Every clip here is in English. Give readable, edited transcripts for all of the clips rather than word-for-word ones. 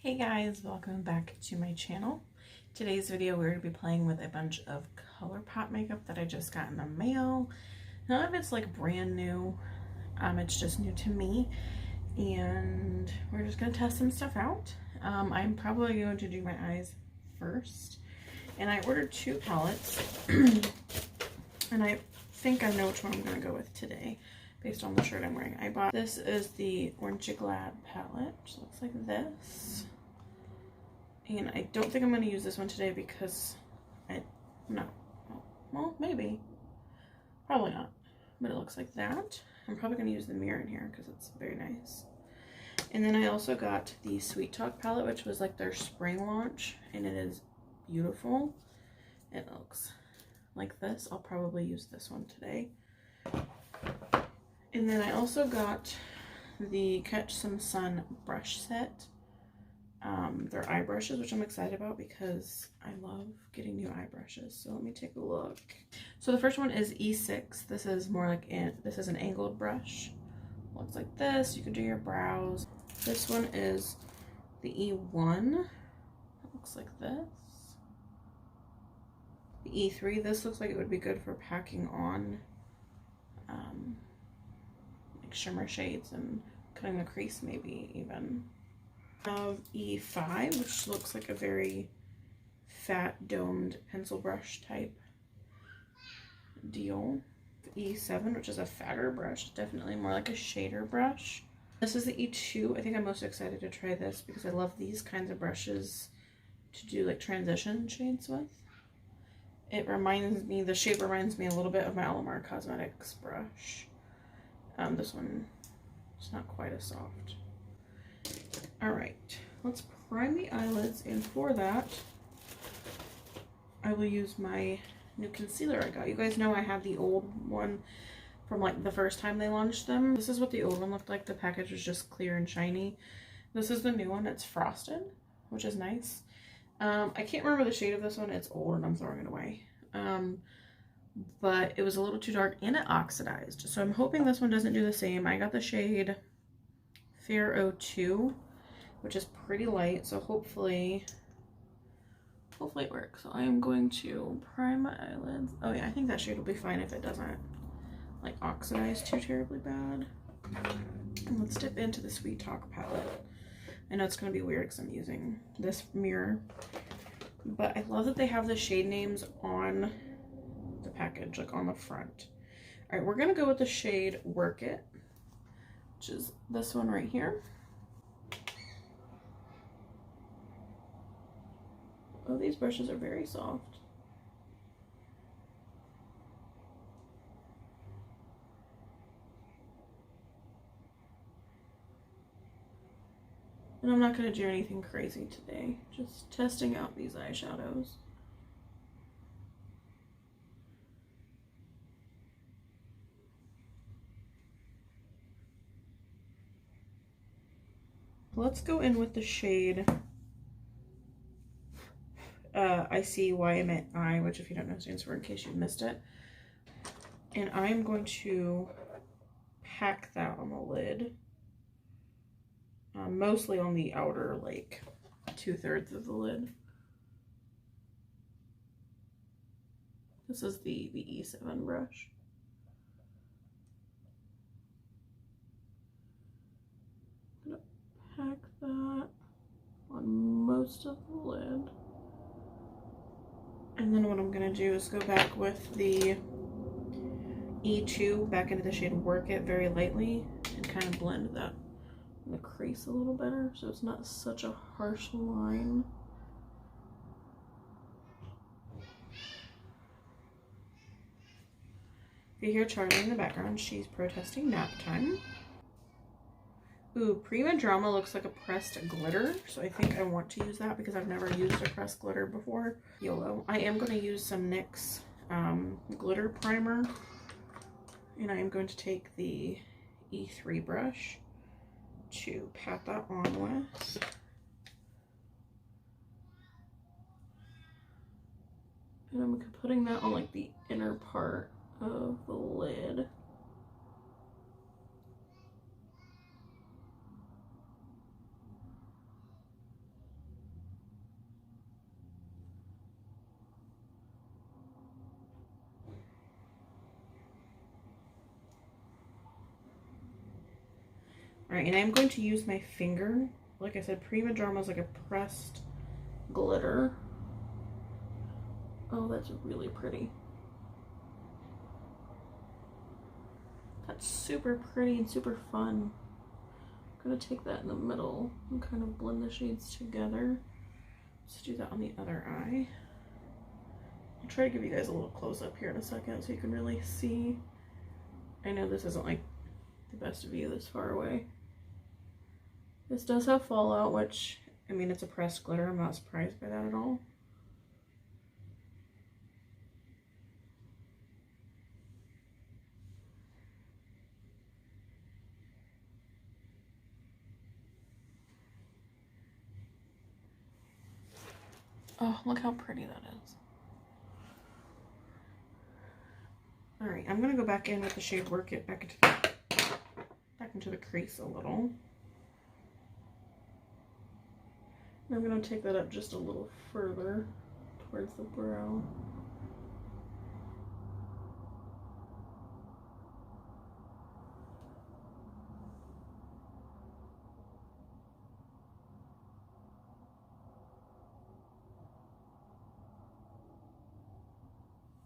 Hey guys, welcome back to my channel. Today's video we're going to be playing with a bunch of Colourpop makeup that I just got in the mail. None of it's like brand new, it's just new to me, and we're just going to test some stuff out. I'm probably going to do my eyes first, and I ordered two palettes, and I think I know which one I'm going to go with today based on the shirt I'm wearing. This is the Orange Glad palette, which looks like this. And I don't think I'm going to use this one today because well, maybe. Probably not. But it looks like that. I'm probably going to use the mirror in here because it's very nice. And then I also got the Sweet Talk palette, which was like their spring launch. And it is beautiful. It looks like this. I'll probably use this one today. And then I also got the Catch Some Sun brush set. They're eye brushes, which I'm excited about because I love getting new eye brushes. So let me take a look. So the first one is E6. This is more like this is an angled brush. Looks like this. You can do your brows. This one is the E1. It looks like this. The E3. This looks like it would be good for packing on like shimmer shades and cutting the crease, maybe even. Of E5, which looks like a very fat domed pencil brush type deal. E7, which is a fatter brush, definitely more like a shader brush. This is the E2. I think I'm most excited to try this because I love these kinds of brushes to do like transition shades with. It reminds me, the shape reminds me a little bit of my Alamar Cosmetics brush. This one is not quite as soft. Alright, let's prime the eyelids, and for that, I will use my new concealer I got. You guys know I have the old one from like the first time they launched them. This is what the old one looked like. The package was just clear and shiny. This is the new one. It's frosted, which is nice. I can't remember the shade of this one. It's old and I'm throwing it away. But it was a little too dark and it oxidized. So I'm hoping this one doesn't do the same. I got the shade Fair 02. Which is pretty light, so hopefully it works. So I am going to prime my eyelids. Oh yeah, I think that shade will be fine if it doesn't like oxidize too terribly bad. And let's dip into the Sweet Talk palette. I know it's going to be weird because I'm using this mirror, but I love that they have the shade names on the package, like on the front. All right, we're going to go with the shade Work It, which is this one right here. Oh, these brushes are very soft. And I'm not going to do anything crazy today. Just testing out these eyeshadows. Let's go in with the shade I see why I meant I, which if you don't know stands for in case you missed it. And I'm going to pack that on the lid. Mostly on the outer, like, 2/3 of the lid. This is the E7 brush. I'm gonna pack that on most of the lid. And then what I'm going to do is go back with the E2 back into the shade Work It very lightly and kind of blend that in the crease a little better so it's not such a harsh line. If you hear Charlie in the background, she's protesting nap time. Ooh, Prima Drama looks like a pressed glitter, so I think I want to use that because I've never used a pressed glitter before. YOLO. I am going to use some NYX glitter primer, and I am going to take the E3 brush to pat that on with. And I'm putting that on like the inner part of the lid. All right, and I'm going to use my finger. Like I said, Prima Drama is like a pressed glitter. Oh, that's really pretty. That's super pretty and super fun. I'm gonna take that in the middle and kind of blend the shades together. Let's do that on the other eye. I'll try to give you guys a little close up here in a second so you can really see. I know this isn't like the best view this far away. This does have fallout, which, I mean, it's a pressed glitter. I'm not surprised by that at all. Oh, look how pretty that is. All right, I'm gonna go back in with the shade Work It back into the crease a little. And I'm gonna take that up just a little further towards the brow.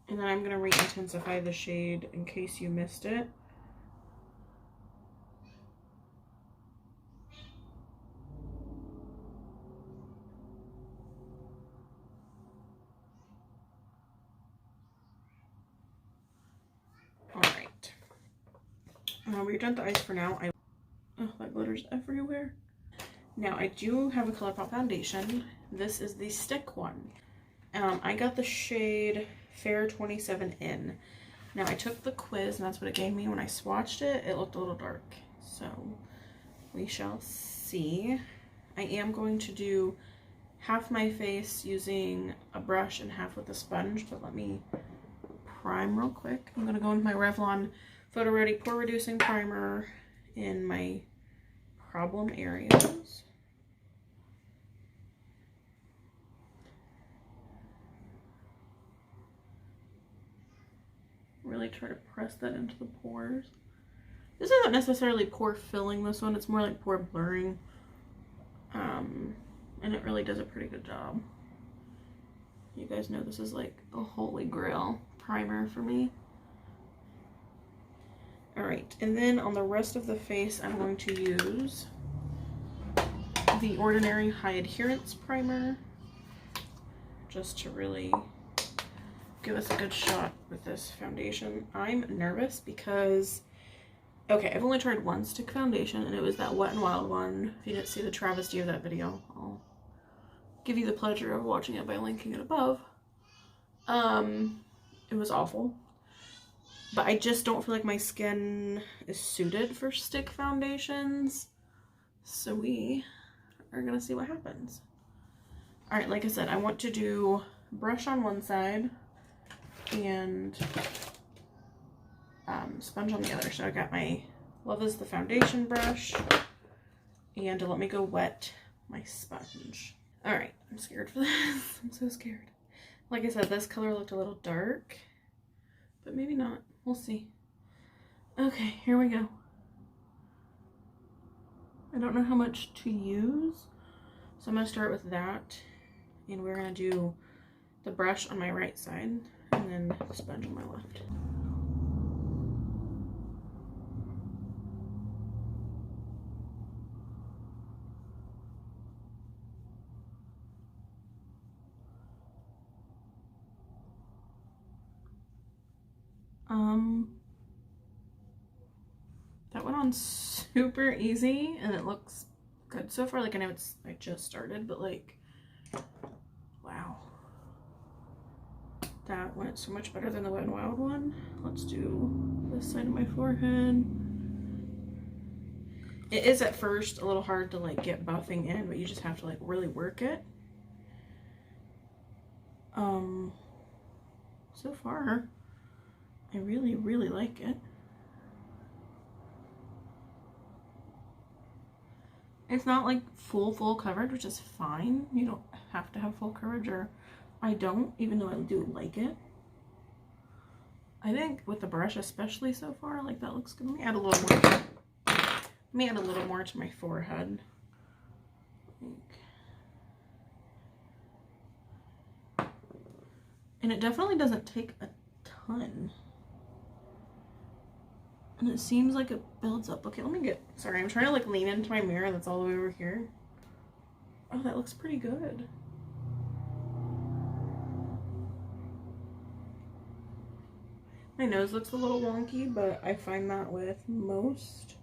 And then I'm going to re-intensify the shade in case you missed it. Alright. We've done the eyes for now. Oh, that glitter's everywhere. Now, I do have a Colourpop foundation. This is the stick one. I got the shade Fair 27 in. Now I took the quiz and that's what it gave me. When I swatched it, it looked a little dark. So we shall see. I am going to do half my face using a brush and half with a sponge, but let me prime real quick. I'm going to go with my Revlon Photo Ready Pore Reducing Primer in my problem areas. Really try to press that into the pores. This isn't necessarily pore filling, this one, it's more like pore blurring. And it really does a pretty good job. You guys know this is like a holy grail primer for me. Alright, and then on the rest of the face I'm going to use the Ordinary High Adherence Primer just to really give us a good shot with this foundation. I'm nervous because, okay, I've only tried one stick foundation and it was that Wet n Wild one. If you didn't see the travesty of that video, I'll give you the pleasure of watching it by linking it above. It was awful. But I just don't feel like my skin is suited for stick foundations. So we are gonna see what happens. All right, like I said, I want to do brush on one side and sponge on the other. So I got my Love Is the Foundation brush and to let me go wet my sponge. All right, I'm scared for this. I'm so scared. Like I said, this color looked a little dark, but maybe not. We'll see. Okay, here we go. I don't know how much to use, so I'm gonna start with that, and we're gonna do the brush on my right side and then the sponge on my left. That went on super easy and it looks good so far. Like, I know I just started, but like, wow. That went so much better than the Wet n Wild one. Let's do this side of my forehead. It is at first a little hard to like get buffing in, but you just have to like really work it. So far, I really, really like it. It's not like full coverage, which is fine. You don't have to have full coverage, or I don't, even though I do like it. I think with the brush especially so far, like that looks good. Let me add a little more Let me add a little more to my forehead. And it definitely doesn't take a ton. And it seems like it builds up. Okay, let me get, sorry, I'm trying to like lean into my mirror that's all the way over here. Oh, that looks pretty good. My nose looks a little wonky, but I find that with most.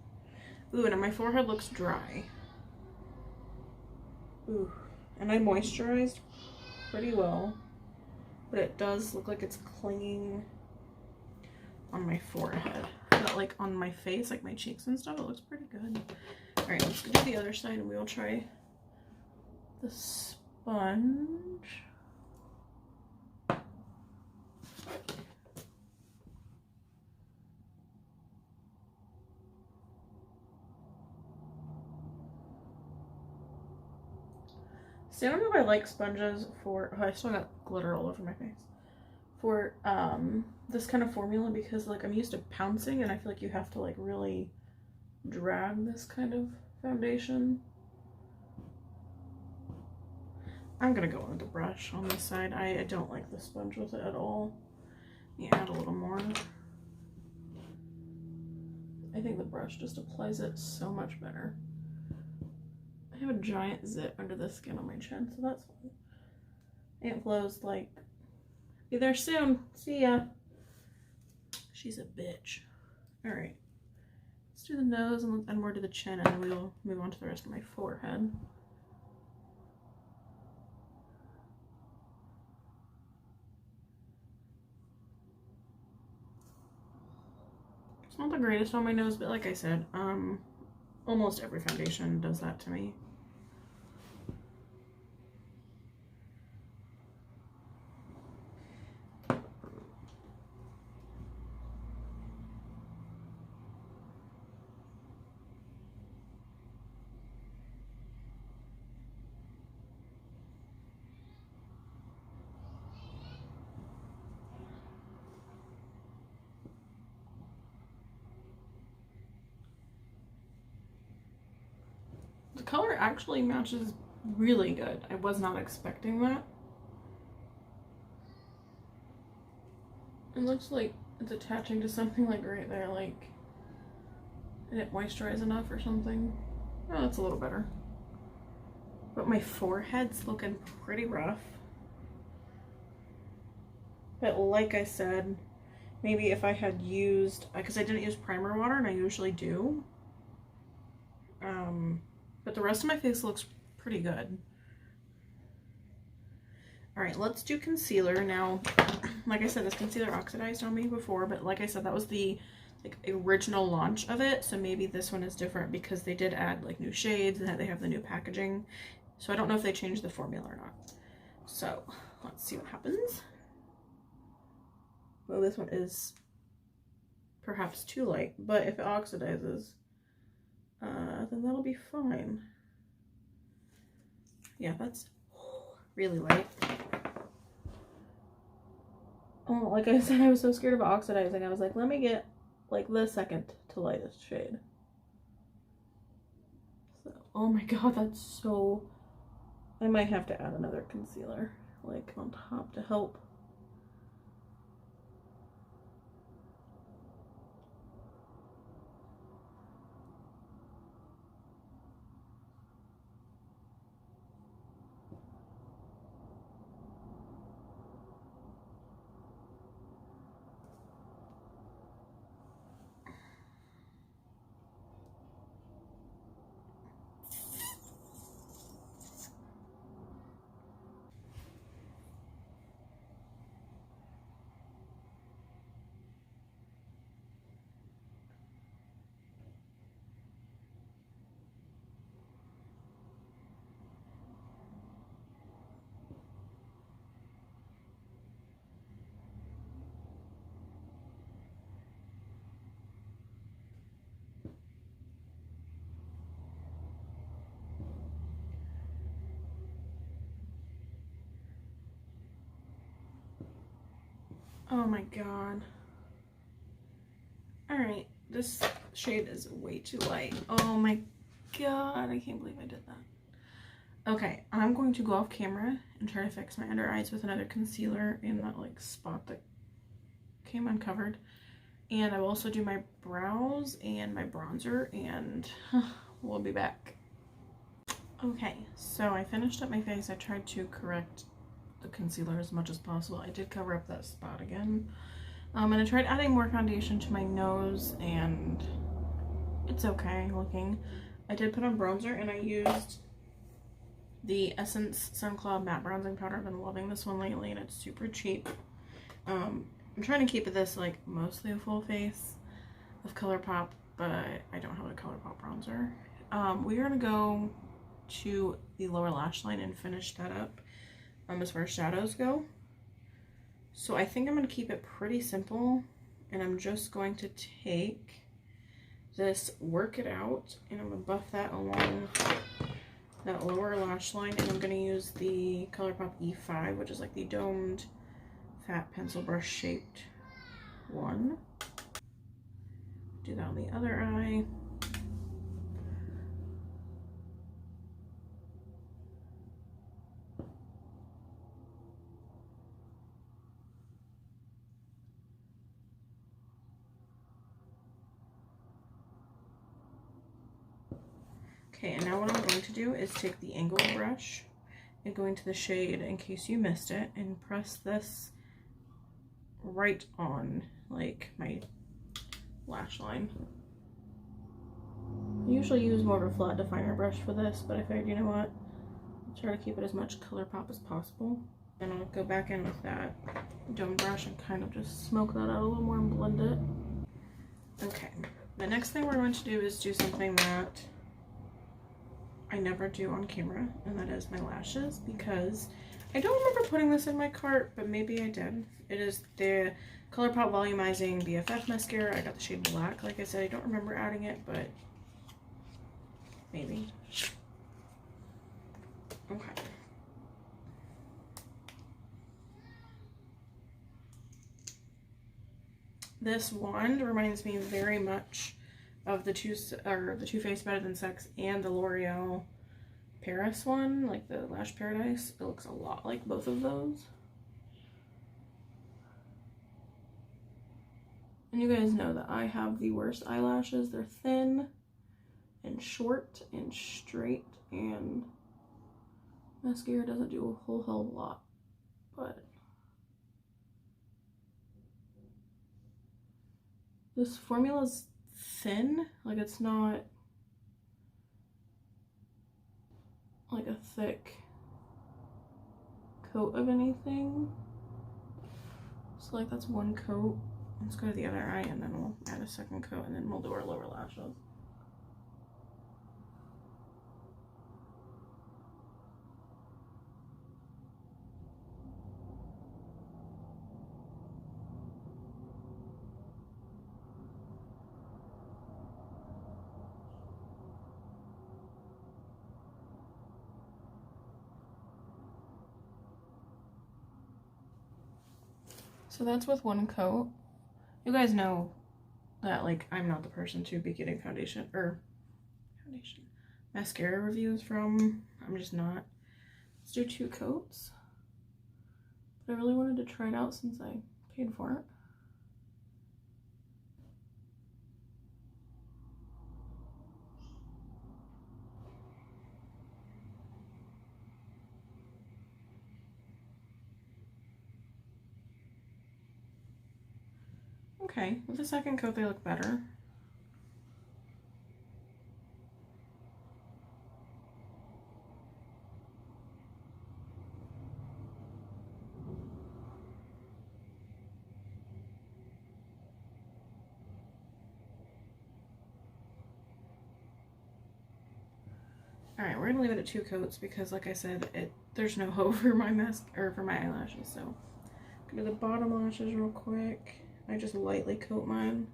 Ooh, and my forehead looks dry. Ooh, and I moisturized pretty well, but it does look like it's clinging on my forehead. But like on my face, like my cheeks and stuff, it looks pretty good. All right, let's go to the other side and we will try the sponge. See, I don't know if I like sponges for, oh, I still got glitter all over my face. For this kind of formula, because like I'm used to pouncing and I feel like you have to like really drag this kind of foundation. I'm gonna go with the brush on this side. I don't like the sponge with it at all. Let me add a little more. I think the brush just applies it so much better. I have a giant zit under the skin on my chin, so that's fine. Aunt Flo's like, be there soon. See ya. She's a bitch. All right. Let's do the nose and more to the chin, and then we'll move on to the rest of my forehead. It's not the greatest on my nose, but like I said, almost every foundation does that to me. The color actually matches really good. I was not expecting that. It looks like it's attaching to something like right there, like it didn't moisturize enough or something. Oh, that's a little better. But my forehead's looking pretty rough. But like I said, maybe if I had used, because I didn't use primer water and I usually do. But the rest of my face looks pretty good. All right, let's do concealer now. Like I said, this concealer oxidized on me before, but like I said, that was the like original launch of it. So maybe this one is different because they did add like new shades and they have the new packaging. So I don't know if they changed the formula or not. So let's see what happens. Well, this one is perhaps too light, but if it oxidizes, then that'll be fine. Yeah, that's really light. Oh, like I said, I was so scared of oxidizing. I was like, let me get like the second to lightest shade. So, oh my god, that's so... I might have to add another concealer like on top to help. Oh my god. Alright, this The shade is way too light. Oh my god, I can't believe I did that. Okay, I'm going to go off camera and try to fix my under eyes with another concealer in that like spot that came uncovered. And I will also do my brows and my bronzer, and we'll be back. Okay, so I finished up my face. I tried to correct the concealer as much as possible. I did cover up that spot again. And I tried adding more foundation to my nose, and it's okay looking. I did put on bronzer, and I used the Essence Sun Cloud Matte Bronzing Powder. I've been loving this one lately, and it's super cheap. I'm trying to keep this like mostly a full face of Colourpop, but I don't have a Colourpop bronzer. We're gonna go to the lower lash line and finish that up as far as shadows go. So I think I'm going to keep it pretty simple, and I'm just going to take this Work It Out and I'm going to buff that along that lower lash line, and I'm going to use the Colourpop E5, which is like the domed fat pencil brush shaped one. Do that on the other eye. Okay, and now what I'm going to do is take the angled brush and go into the shade, in case you missed it, and press this right on like my lash line. I usually use more of a flat definer brush for this, but I figured, you know what, I'll try to keep it as much Colourpop as possible. And I'll go back in with that dome brush and kind of just smoke that out a little more and blend it. Okay, the next thing we're going to do is do something that I never do on camera, and that is my lashes, because I don't remember putting this in my cart, but maybe I did. It is the Colourpop Volumizing BFF Mascara. I got the shade Black. Like I said, I don't remember adding it, but maybe. Okay. This wand reminds me very much of the Too Faced Better Than Sex and the L'Oreal Paris one, like the Lash Paradise. It looks a lot like both of those. And you guys know that I have the worst eyelashes. They're thin and short and straight, and mascara doesn't do a whole hell of a lot, but this formula is thin. Like, it's not like a thick coat of anything. So like, that's one coat. Let's go to the other eye, and then we'll add a second coat, and then we'll do our lower lashes. So that's with one coat. You guys know that, like, I'm not the person to be getting mascara reviews from. I'm just not. Let's do 2 coats. But I really wanted to try it out since I paid for it. Okay, with the second coat they look better. Alright, we're gonna leave it at 2 coats because, like I said, there's no hope for my for my eyelashes. So I'm gonna do the bottom lashes real quick. I just lightly coat mine.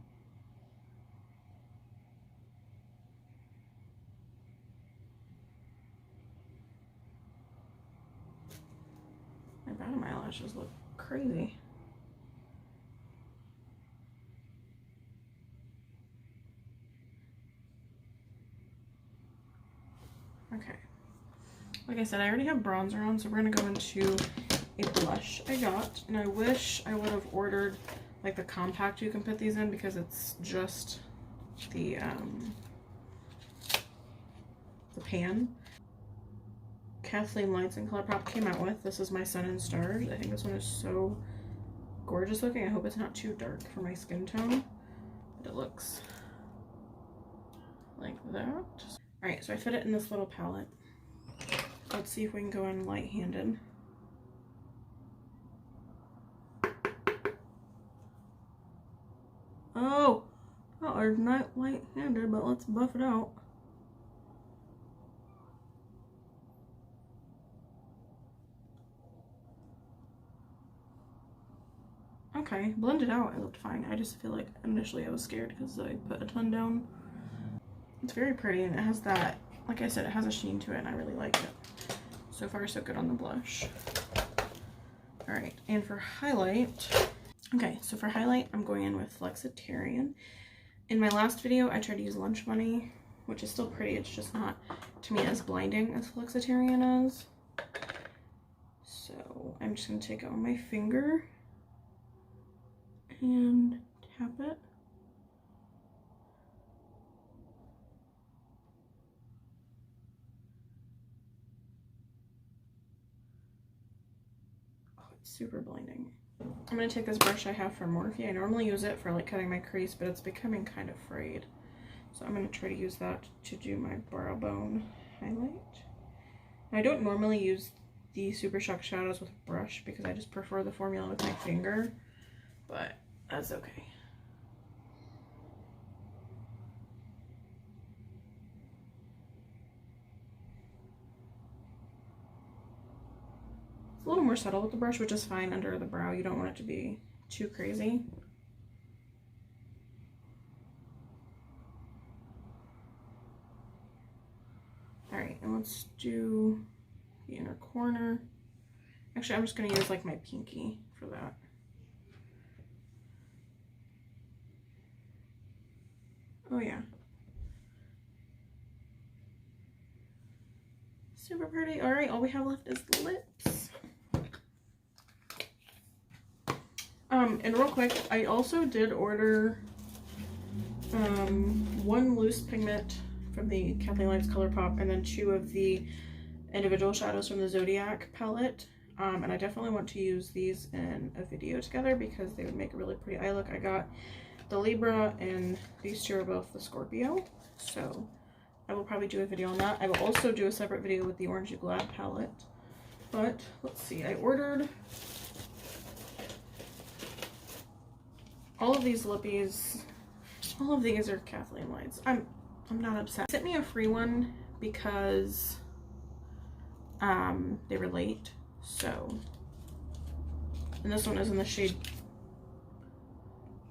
My bottom eyelashes look crazy. like I said, I already have bronzer on, so we're gonna go into a blush I got. And I wish I would have ordered like the compact you can put these in, because it's just the pan. Kathleen Lights and Colourpop came out with. This is my Sun and Stars. I think this one is so gorgeous looking. I hope it's not too dark for my skin tone, but it looks like that. Alright, so I fit it in this little palette. Let's see if we can go in light-handed. Oh, there's not light-handed, but let's buff it out. Okay, blended out, it looked fine. I just feel like initially I was scared because I put a ton down. It's very pretty, and it has that, like I said, it has a sheen to it, and I really like it. So far, so good on the blush. Alright, and for highlight, okay, so for highlight, I'm going in with Flexitarian. In my last video, I tried to use Lunch Money, which is still pretty, it's just not, to me, as blinding as Flexitarian is. So, I'm just going to take it on my finger and tap it. Oh, it's super blinding. I'm going to take this brush I have from Morphe. I normally use it for like cutting my crease, but it's becoming kind of frayed. So I'm going to try to use that to do my brow bone highlight. I don't normally use the Super Shock shadows with a brush because I just prefer the formula with my finger, but that's okay. It's a little more subtle with the brush, which is fine under the brow. You don't want it to be too crazy. Alright, and let's do the inner corner. Actually, I'm just going to use like my pinky for that. Oh yeah. Super pretty. Alright, all we have left is the lips. And real quick, I also did order one loose pigment from the Kathleen Lights Colourpop, and then 2 of the individual shadows from the Zodiac palette. And I definitely want to use these in a video together because they would make a really pretty eye look. I got the Libra, and these 2 are both the Scorpio, so I will probably do a video on that. I will also do a separate video with the Orange Glad palette. But let's see, I ordered all of these lippies. All of these are Kathleen Lights. I'm not upset. They sent me a free one because they were late. So, and this one is in the shade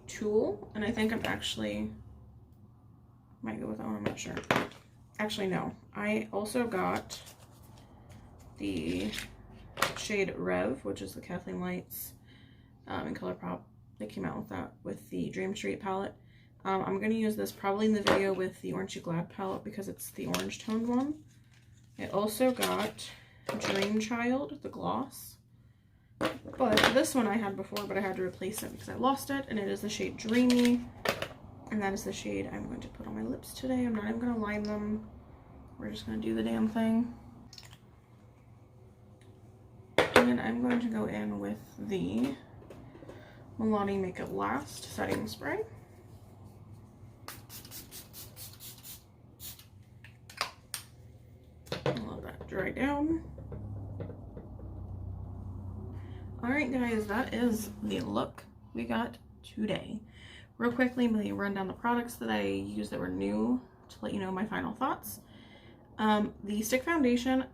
Tool, and I think I'm actually might go with that one. I'm not sure. Actually, no. I also got the shade Rev, which is the Kathleen Lights in Colourpop. They came out with that with the Dream Street palette. I'm going to use this probably in the video with the Orange Glad palette because it's the orange toned one. I also got Dream Child, the gloss. But this one I had before, but I had to replace it because I lost it, and it is the shade Dreamy. And that is the shade I'm going to put on my lips today. I'm not even going to line them. We're just going to do the damn thing. And then I'm going to go in with the Milani Make It Last setting spray. I'll let that dry down. Alright guys, that is the look we got today. Real quickly, let me run down the products that I used that were new to let you know my final thoughts. The stick foundation,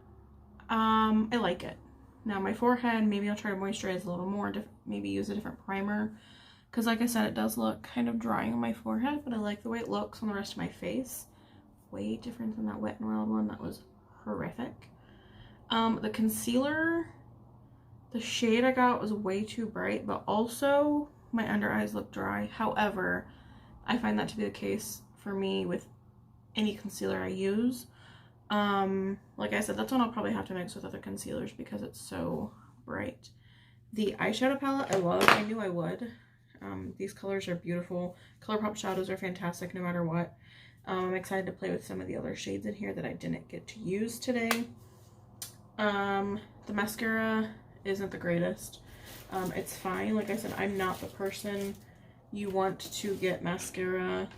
I like it. Now my forehead, maybe I'll try to moisturize a little more, maybe use a different primer. Because like I said, it does look kind of dry on my forehead, but I like the way it looks on the rest of my face. Way different than that Wet n Wild one, that was horrific. The concealer, the shade I got was way too bright, but also my under eyes look dry. However, I find that to be the case for me with any concealer I use. Like I said, that's one I'll probably have to mix with other concealers because it's so bright. The eyeshadow palette I love. I knew I would. These colors are beautiful. Colourpop shadows are fantastic no matter what. I'm excited to play with some of the other shades in here that I didn't get to use today. The mascara isn't the greatest. It's fine. Like I said, I'm not the person you want to get mascara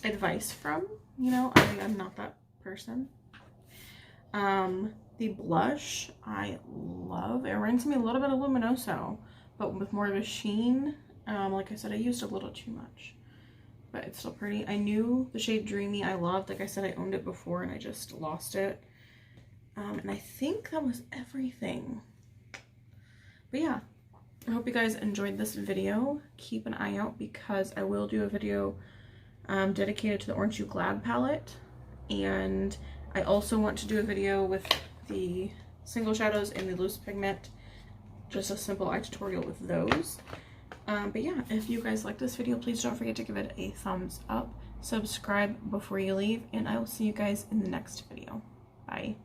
advice from. You know, I'm not that person. The blush I love. It reminds me a little bit of Luminoso, but with more of a sheen. Like I said, I used a little too much, but it's still pretty. I knew the shade Dreamy I loved. Like I said, I owned it before and I just lost it. And I think that was everything. But yeah, I hope you guys enjoyed this video. Keep an eye out because I will do a video dedicated to the Orange You Glad palette. And I also want to do a video with the single shadows and the loose pigment. Just a simple eye tutorial with those. But yeah, if you guys like this video, please don't forget to give it a thumbs up. Subscribe before you leave, and I will see you guys in the next video. Bye.